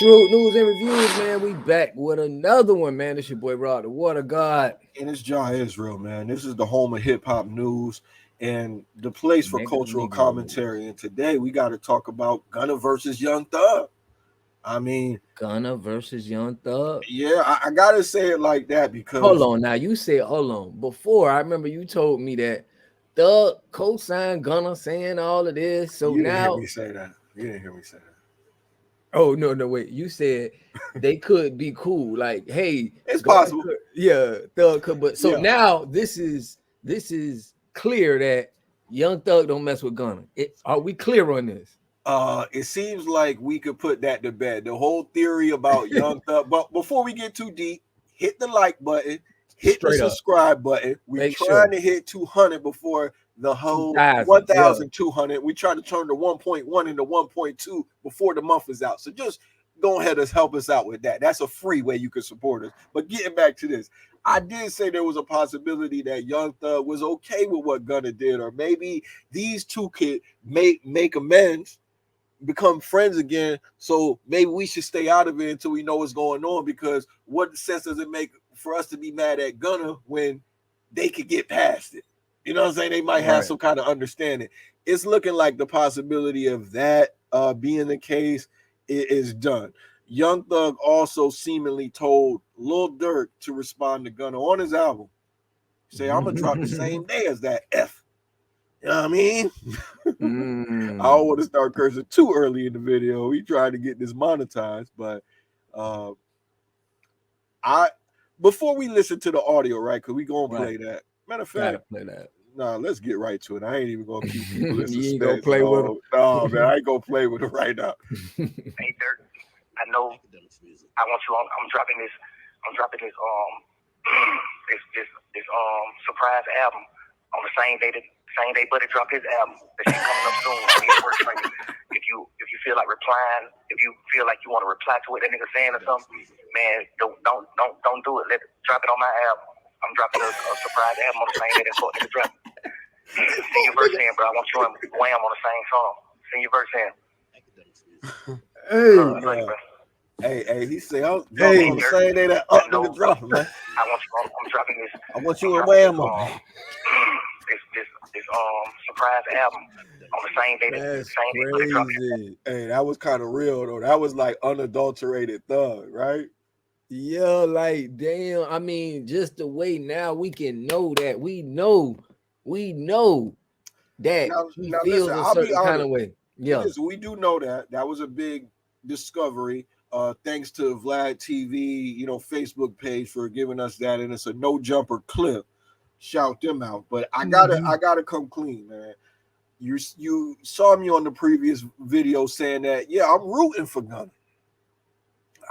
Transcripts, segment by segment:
Shrewd News and Reviews, man. We back with another one, man. It's your boy Rod, the Water God. And it's John Israel, man. This is the home of hip hop news and the place for cultural commentary. And today we got to talk about Gunna versus Young Thug. I mean, Gunna versus Young Thug. Yeah, I gotta say it like that because hold on. Now you said hold on. Before I remember you told me that Thug co-signed Gunna saying all of this. So you didn't now hear me say that. You didn't hear me say that. Oh no, wait. You said they could be cool. Like, hey, it's possible. Thug could, but so now this is clear that Young Thug don't mess with Gunna. Are we clear on this? It seems like we could put that to bed. The whole theory about Young Thug. But before we get too deep, hit the like button, hit the subscribe button. We're trying to hit 200 before the whole 1,200. We try to turn the 1.1 into 1.2 before the month is out. So just go ahead and help us out with that. That's a free way you can support us. But getting back to this, I did say there was a possibility that Young Thug was okay with what Gunna did, or maybe these two could make amends, become friends again. So maybe we should stay out of it until we know what's going on, because what sense does it make for us to be mad at Gunna when they could get past it? You know what I'm saying? They might have some kind of understanding. It's looking like the possibility of that being the case is done. Young Thug also seemingly told Lil Durk to respond to Gunna on his album. Say, I'm going to drop the same day as that F. You know what I mean? I don't want to start cursing too early in the video. We tried to get this monetized, but before we listen to the audio, right? Because we gonna play that. Matter of fact, play that. Nah, let's get right to it. I ain't even gonna keep people in suspense. You ain't gonna play with them. No, man, I ain't gonna play with them right now. Hey Durk, I know I want you on. I'm dropping this this surprise album on the same day Buddy dropped his album. That shit coming up soon. If you feel like replying, if you feel like you want to reply to what that nigga saying or something, man, don't do it. Drop it on my album. I'm dropping a surprise album on the same day that fuck nigga dropping. Sing your verse in, bro. I want you and Wham on the same song. Sing your verse in. Hey, he said I'm dropping on the same day that nigga dropping, man. I'm dropping this. I want you and Wham on. This surprise album on the same day that crazy. Hey, that was kind of real though. That was like unadulterated Thug, right? Yeah, like damn. I mean, just the way now we can know that we know that he feels a certain kind of way. Yeah, we do know that. That was a big discovery. Thanks to Vlad TV, Facebook page for giving us that, and it's a no jumper clip. Shout them out. But I gotta come clean, man. You saw me on the previous video saying that, I'm rooting for Gunna.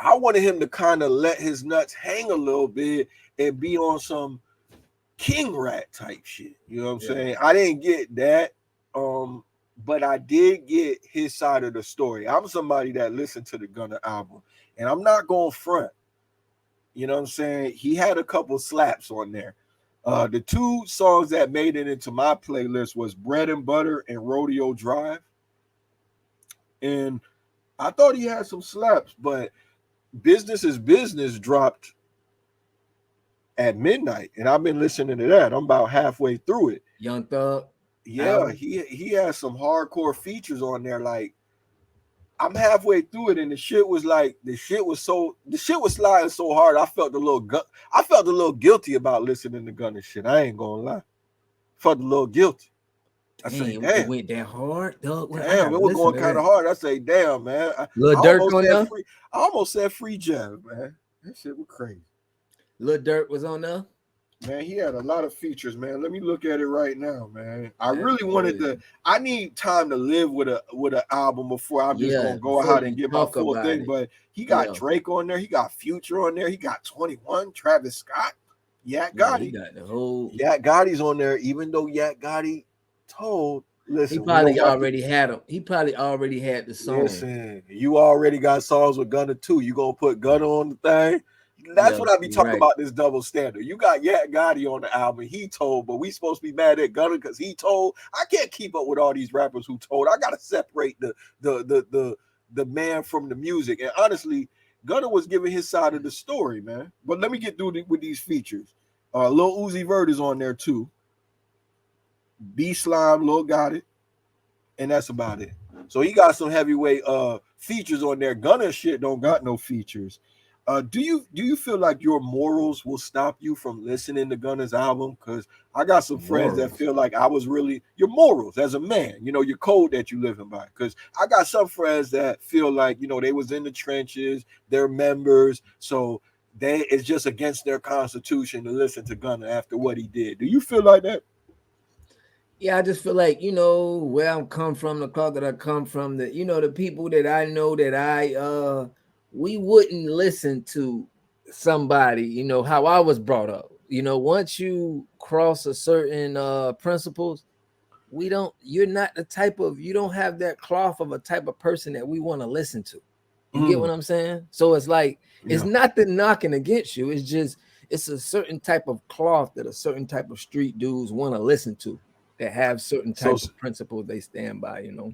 I wanted him to kind of let his nuts hang a little bit and be on some king rat type shit. You know what I'm saying? I didn't get that. But I did get his side of the story. I'm somebody that listened to the Gunna album, and I'm not going front. You know what I'm saying? He had a couple slaps on there. The two songs that made it into my playlist was Bread and Butter and Rodeo Drive. And I thought he had some slaps, but Business is Business dropped at midnight, and I've been listening to that. I'm about halfway through it. Young Thug. Yeah, he has some hardcore features on there. Like, I'm halfway through it, and the shit was sliding so hard. I felt a little guilty about listening to Gunna shit. I ain't gonna lie. Felt a little guilty. I say, damn, it went that hard, dog. Damn, it was going kind of hard. I say, damn, man. Lil Durk on there. I almost said Free Jam, man. That shit was crazy. Lil Durk was on there. Man, he had a lot of features, man. Let me look at it right now, man. I really wanted to. I need time to live with an album before I'm just gonna go out and get my full thing. But he got Drake on there. He got Future on there. He got 21, Travis Scott, Yak Gotti. He got the whole. Yak Gotti's on there, even though Yak Gotti told. Listen, he probably already had him. He probably already had the song. Listen, you already got songs with Gunna too. You gonna put Gunna on the thing? That's what I be talking about, this double standard. You got Yak Gotti on the album, he told, but we supposed to be mad at Gunna because he told. I can't keep up with all these rappers who told. I gotta separate the the man from the music. And honestly, Gunna was giving his side of the story, man. But let me get through with these features. Lil Uzi Vert is on there too. B Slime, Lil Got It, and that's about it. So he got some heavyweight features on there. Gunna shit don't got no features. Do you feel like your morals will stop you from listening to Gunna's album? Because I got some friends that feel like I was really your morals as a man, you know, your code that you living by. Because I got some friends that feel like, you know, they was in the trenches, they're members, so it's just against their constitution to listen to Gunna after what he did. Do you feel like that? Yeah, I just feel like, you know, where I'm come from, the cloth that I come from, that, you know, the people that I know that we wouldn't listen to somebody, you know, how I was brought up. You know, once you cross a certain principles, you're not the type of, you don't have that cloth of a type of person that we want to listen to. You get what I'm saying? So it's like, it's not the knocking against you. It's just, it's a certain type of cloth that a certain type of street dudes want to listen to, that have certain types of principles they stand by, you know.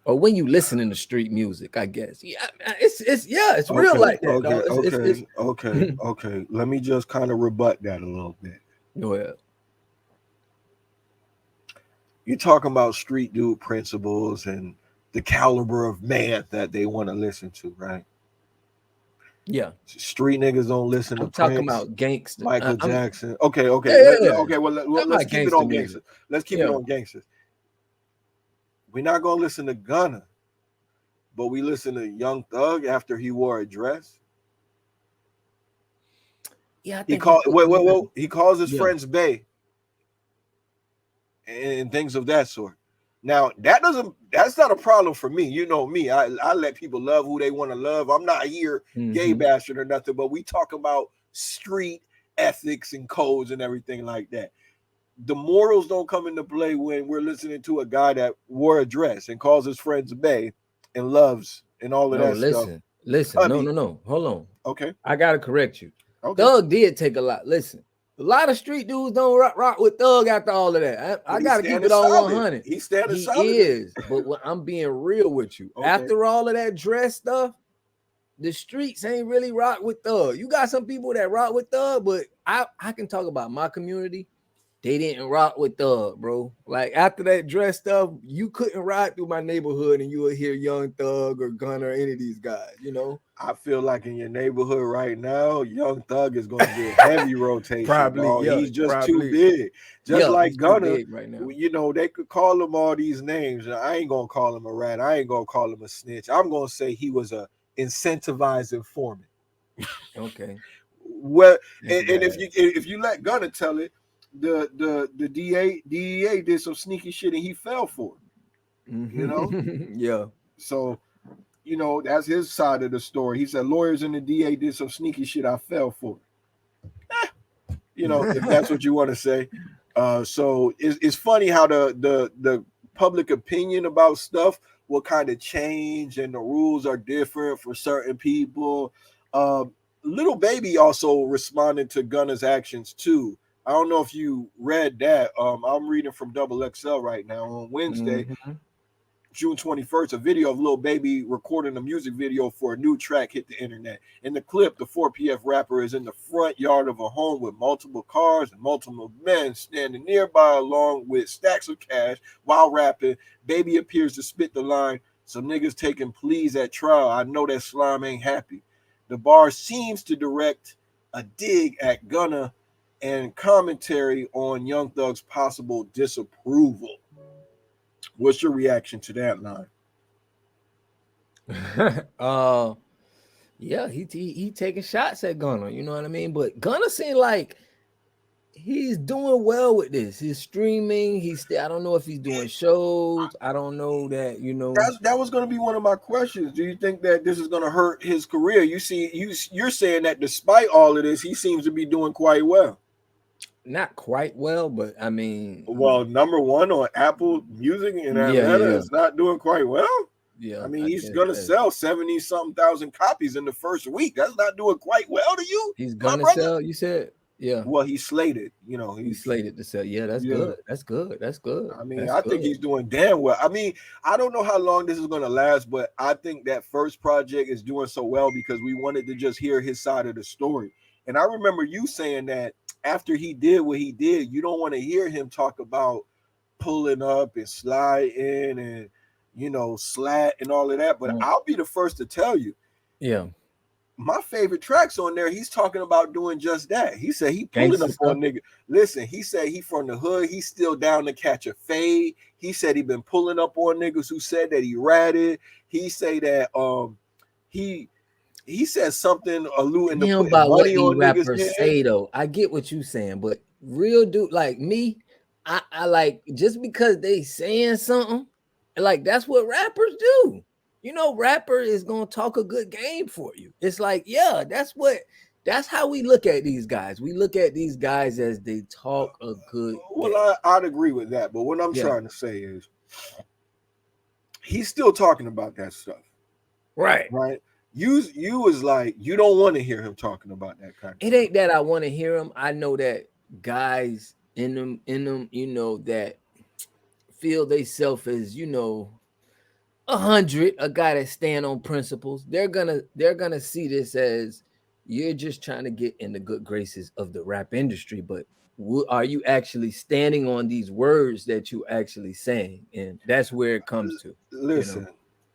Or when you listen to street music, I guess. Yeah, it's real like that. Okay. Let me just kind of rebut that a little bit. Go ahead. You're talking about street dude principles and the caliber of man that they want to listen to, right? Yeah. Street niggas don't listen to talking Prince, about gangster, Michael Jackson. Okay. Yeah. Well, let's keep it on gangsters. Let's keep it on gangsters. We're not gonna listen to Gunna, but we listen to Young Thug after he wore a dress. Yeah, he calls his friends Bay and things of that sort. Now that's not a problem for me. You know me. I let people love who they want to love. I'm not here gay bashing or nothing, but we talk about street ethics and codes and everything like that. The morals don't come into play when we're listening to a guy that wore a dress and calls his friends Bay and loves and all of that stuff. Listen, no. Hold on. Okay. I gotta correct you. Okay. Thug did take a lot. Listen. A lot of street dudes don't rock with Thug after all of that. I gotta keep it on 100. He's standing solid. He is, but I'm being real with you. Okay. After all of that dress stuff, the streets ain't really rock with Thug. You got some people that rock with Thug, but I can talk about my community. They didn't rock with Thug, bro. Like after that dress stuff, you couldn't ride through my neighborhood and you would hear Young Thug or Gunna or any of these guys, you know. I feel like in your neighborhood right now, Young Thug is going to get heavy rotation. Probably, he's just too big. Just like Gunna, right now. You know, they could call him all these names. I ain't going to call him a rat. I ain't going to call him a snitch. I'm going to say he was a incentivized informant. Okay. Well, and if you let Gunna tell it, the DEA did some sneaky shit and he fell for it. You know? Yeah. So, you know, that's his side of the story. He said lawyers and the DA did some sneaky shit. I fell for it. You know, if that's what you want to say. So it's funny how the public opinion about stuff will kind of change and the rules are different for certain people. Lil Baby also responded to Gunna's actions too. I don't know if you read that. I'm reading from Double XL right now on Wednesday, June 21st. A video of Lil Baby recording a music video for a new track hit the internet. In the clip, the 4PF rapper is in the front yard of a home with multiple cars and multiple men standing nearby along with stacks of cash while rapping. Baby appears to spit the line, "Some niggas taking pleas at trial. I know that slime ain't happy." The bar seems to direct a dig at Gunna and commentary on Young Thug's possible disapproval. What's your reaction to that line? Yeah, he taking shots at Gunna, you know what I mean? But Gunna seemed like he's doing well with this. He's streaming. I don't know if he's doing shows. I don't know that, you know. That was going to be one of my questions. Do you think that this is going to hurt his career? You're saying that despite all of this, he seems to be doing quite well. Not quite well, but I mean, well, number one on Apple Music in Atlanta is not doing quite well. Yeah, I mean, he's gonna sell 70-something thousand copies in the first week. That's not doing quite well to you. He's gonna sell. You said Yeah. Well, he's slated. He's slated to sell. Yeah, that's yeah. good. That's good. That's good. I mean, That's I think good. he's doing damn well. I mean, I don't know how long this is going to last, but I think that first project is doing so well because we wanted to just hear his side of the story. And I remember you saying that after he did what he did, you don't want to hear him talk about pulling up and sliding and slat and all of that. But I'll be the first to tell you, yeah, my favorite tracks on there, he's talking about doing just that. He said he pulling gangster up stuff. on nigga. Listen, he said he from the hood. He's still down to catch a fade. He said he been pulling up on niggas who said that he ratted. He say that he said something alluding to Damn putting about what money these on niggas' rappers head. say though. I get what you saying, but real dude like me, I like just because they saying something, like that's what rappers do. Rapper is gonna talk a good game for you. It's like, yeah, that's how we look at these guys. We look at these guys as they talk a good game. Well, I'd agree with that, but what I'm trying to say is he's still talking about that stuff. Right. You was like, you don't want to hear him talking about that kind of It ain't that I want to hear him. I know that guys in them, that feel they self as, 100, a guy that stand on principles. They're gonna see this as you're just trying to get in the good graces of the rap industry, but are you actually standing on these words that you actually saying? And that's where it comes to. Listen,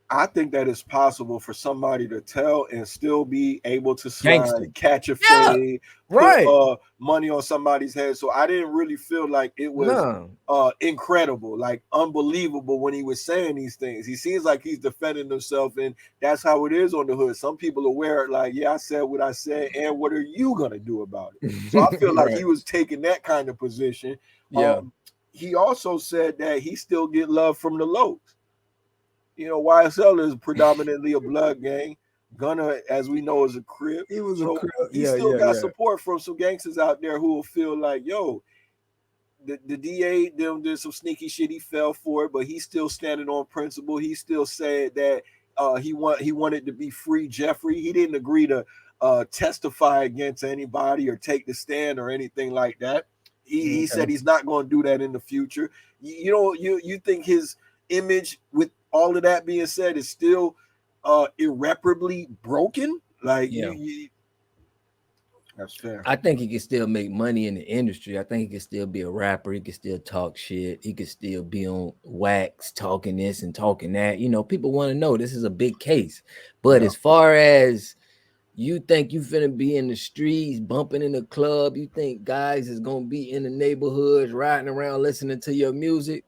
I think that it's possible for somebody to tell and still be able to Gangster. slide, catch a Yeah, fade, right. put money on somebody's head. So I didn't really feel like it was incredible, like unbelievable when he was saying these things. He seems like he's defending himself, and that's how it is on the hood. Some people are aware, like, yeah, I said what I said, and what are you gonna do about it? So I feel like he was taking that kind of position. Yeah. He also said that he still get love from the lows. YSL is predominantly a blood gang. Gunna, as we know, is a Crip. He was so a Crip. he still got support from some gangsters out there who will feel like, yo, the DA them did some sneaky shit. He fell for it, but he's still standing on principle. He still said that he wanted to be free Jeffrey. He didn't agree to testify against anybody or take the stand or anything like that. He said he's not going to do that in the future. You think his image, with all of that being said, is still irreparably broken? Like, that's fair. I think he can still make money in the industry. I think he can still be a rapper. He can still talk shit. He can still be on wax talking this and talking that. People want to know this is a big case. But as far as you think you finna be in the streets, bumping in the club, you think guys is gonna be in the neighborhoods, riding around listening to your music,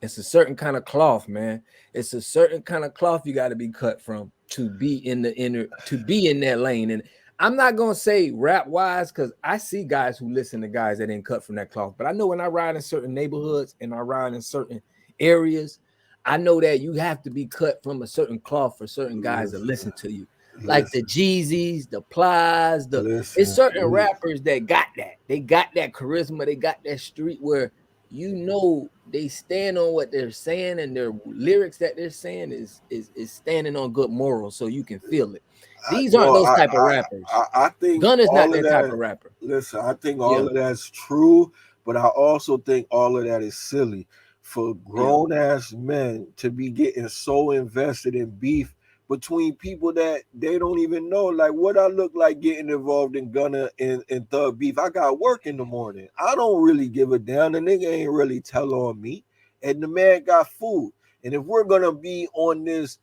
it's a certain kind of cloth, man. It's a certain kind of cloth you got to be cut from to be in that lane. And I'm not gonna say rap wise, because I see guys who listen to guys that ain't cut from that cloth. But I know when I ride in certain neighborhoods and I ride in certain areas, I know that you have to be cut from a certain cloth for certain guys to listen to you. Like the Jeezys, the Plies, it's certain rappers that got that. They got that charisma, they got that street where they stand on what they're saying, and their lyrics that they're saying is standing on good morals, so you can feel it. These aren't those type of rappers. I think Gunna's not that that type of rapper. Listen, I think all of that's true, but I also think all of that is silly for grown ass men to be getting so invested in beef between people that they don't even know. Like, what I look like getting involved in Gunna and Thug beef. I got work in the morning. I don't really give a damn. The nigga ain't really tell on me. And the man got food. And if we're gonna be on this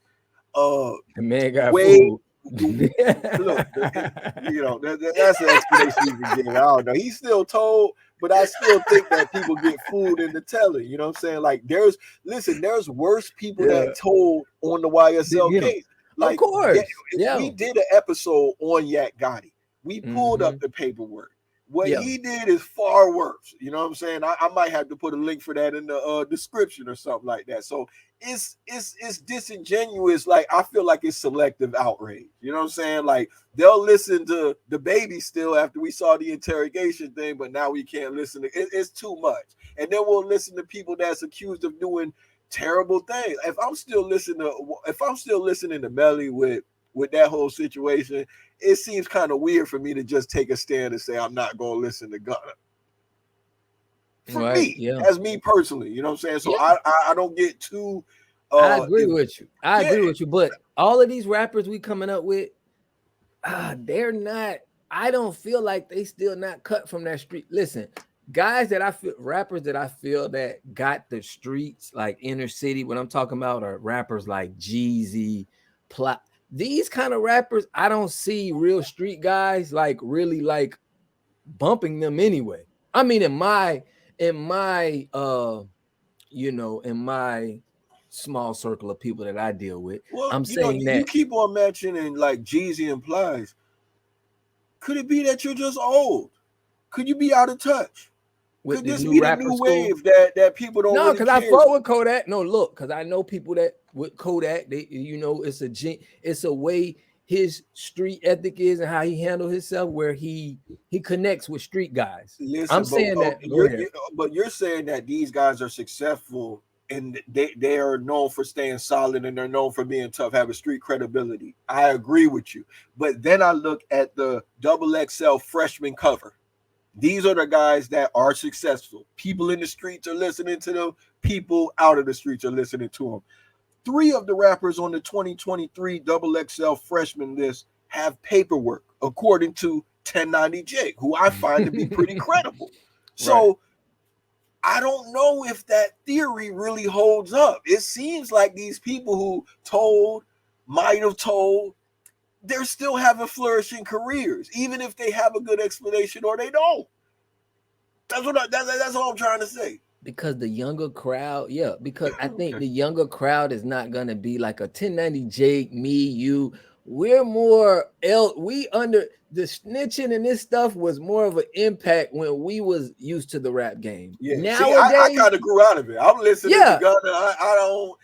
the man got way, food. Look, that's an explanation you can give. I don't know. He's still told, but I still think that people get food in the telling. You know what I'm saying? Like, there's worse people that told on the YSL case. Like, of course, we did an episode on Yak Gotti. We pulled up the paperwork. What he did is far worse. You know what I'm saying? I might have to put a link for that in the description or something like that. So it's disingenuous. Like, I feel like it's selective outrage. You know what I'm saying? Like, they'll listen to the baby still after we saw the interrogation thing, but now we can't listen to it. It's too much. And then we'll listen to people that's accused of doing terrible things. If I'm still listening to Melly with that whole situation, it seems kind of weird for me to just take a stand and say I'm not gonna listen to Gunna. For Right. me, Yeah. as me personally, you know what I'm saying? So Yeah. I don't get too I agree with you. I yeah. agree with you. But all of these rappers we coming up with, they're not. I don't feel like they still not cut from that street. Listen, guys that I feel, rappers that I feel that got the streets like inner city. What I'm talking about are rappers like Jeezy, Plot. These kind of rappers, I don't see real street guys like really like bumping them anyway. I mean, in my in my small circle of people that I deal with, Well, I'm you know, saying you that keep on mentioning like Jeezy implies. Could it be that you're just old? Could you be out of touch? with Could the this new be the rapper new school. wave that people don't No, really because I care? fought with Kodak. No, look, because I know people that with Kodak, it's a way his street ethic is and how he handle himself, where he connects with street guys. I'm Listen, but saying that. Go ahead. you're saying that these guys are successful and they are known for staying solid and they're known for being tough, having street credibility. I agree with you, but then I look at the double XL freshman cover. These are the guys that are successful. People in the streets are listening to them. People out of the streets are listening to them. Three of the rappers on the 2023 Double XL freshman list have paperwork, according to 1090J, who I find to be pretty credible. Right. So I don't know if that theory really holds up. It seems like these people who might have told, they're still having flourishing careers, even if they have a good explanation or they don't. That's all I'm trying to say. Because the younger crowd, yeah, because I think the younger crowd is not gonna be like a 1090 Jake, me, you. We're more we under the snitching and this stuff was more of an impact when we was used to the rap game. Yeah. See, I Nowadays, kind of grew out of it. I'm listening to yeah. Gunna. I don't,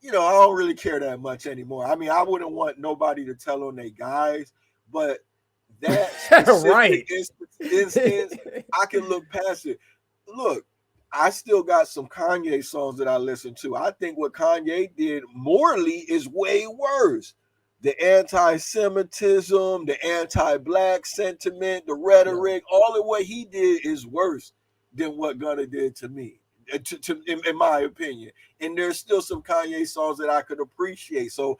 I don't really care that much anymore. I mean, I wouldn't want nobody to tell on their guys, but that specific Right. instance, I can look past it. Look, I still got some Kanye songs that I listen to. I think what Kanye did morally is way worse. The anti-Semitism, the anti-black sentiment, the Yeah. rhetoric, all of what he did is worse than what Gunna did to me, in my opinion. And there's still some Kanye songs that I could appreciate. So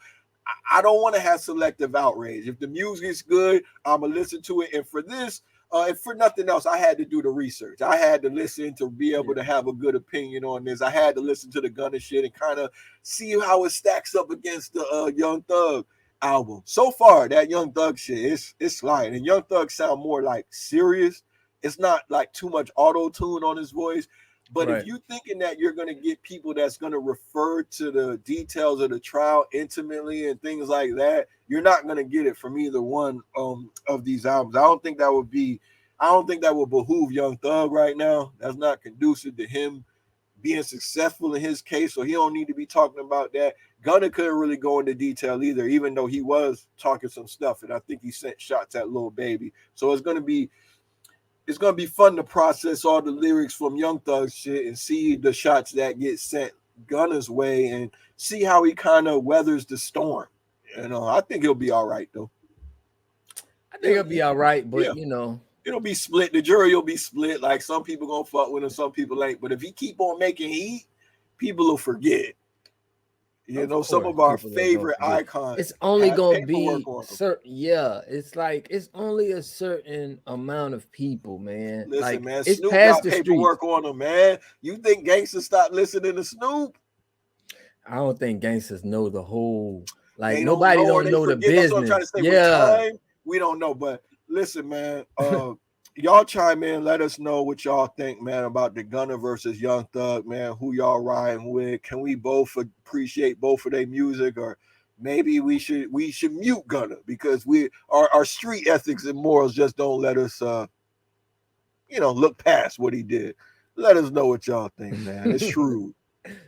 I don't want to have selective outrage. If the music's good, I'm gonna listen to it. And for this, if for nothing else, I had to do the research. I had to listen to be able to have a good opinion on this. I had to listen to the Gunna shit and kind of see how it stacks up against the Young Thug album. So far, that Young Thug shit, it's sliding. And Young Thug sound more like serious. It's not like too much auto tune on his voice. But if Right. you thinking that you're gonna get people that's gonna refer to the details of the trial intimately and things like that, you're not gonna get it from either one of these albums. I don't think that would behoove Young Thug right now. That's not conducive to him being successful in his case, so he don't need to be talking about that. Gunna couldn't really go into detail either, even though he was talking some stuff, and I think he sent shots at Lil Baby. So it's gonna be fun to process all the lyrics from Young Thug shit and see the shots that get sent Gunna's way and see how he kind of weathers the storm. I think he'll be all right though. I think it'll be all right, but Yeah, it'll be split. The jury will be split. Like some people gonna fuck with him, some people ain't. But if he keep on making heat, people will forget. Some of our favorite icons it's only have gonna paperwork be on them. certain. Yeah, it's like it's only a certain amount of people, man. Listen, Like man, it's Snoop past got the streets. paperwork on him, man. You think gangsters stop listening to Snoop? I don't think gangsters know the whole. Like They don't nobody know or don't they know the forget. That's what I'm trying to business. say. With Yeah, time, we don't know. But listen, man, y'all chime in. Let us know what y'all think, man, about the Gunna versus Young Thug, man. Who y'all riding with? Can we both appreciate both of their music, or maybe we should mute Gunna because our street ethics and morals just don't let us look past what he did. Let us know what y'all think, man. It's shrewd.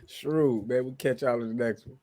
shrewd, man. We catch y'all in the next one.